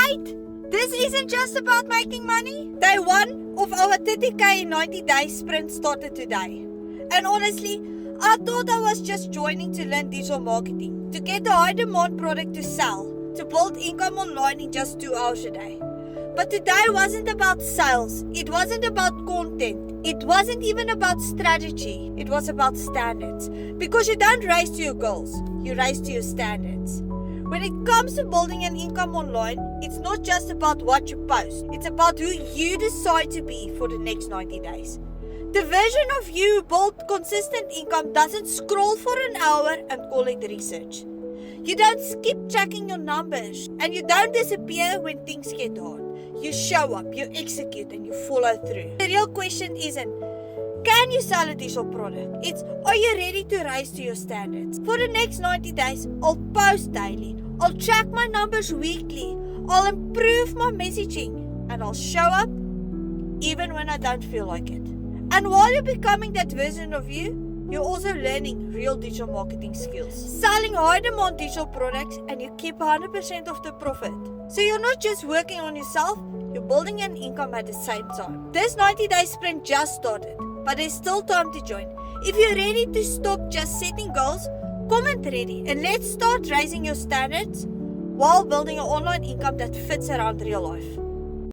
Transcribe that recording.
wait! This isn't just about making money. Day 1 of our 30k 90-day sprint started today. And honestly, I thought I was just joining to learn digital marketing, to get a high demand product to sell, to build income online in just 2 hours a day. But today wasn't about sales, it wasn't about content, it wasn't even about strategy, it was about standards. Because you don't raise to your goals, you raise to your standards. When it comes to building an income online, it's not just about what you post, it's about who you decide to be for the next 90 days. The version of you who built consistent income doesn't scroll for an hour and call it research. You don't skip checking your numbers, and you don't disappear when things get hard. You show up, you execute, and you follow through. The real question isn't, can you sell a digital product? It's, are you ready to rise to your standards? For the next 90 days, I'll post daily. I'll track my numbers weekly. I'll improve my messaging. And I'll show up even when I don't feel like it. And while you're becoming that version of you, you're also learning real digital marketing skills. Selling high-demand digital products, and you keep 100% of the profit. So you're not just working on yourself, you're building an income at the same time. This 90-day sprint just started, but there's still time to join. If you're ready to stop just setting goals, comment ready, and let's start raising your standards while building an online income that fits around real life.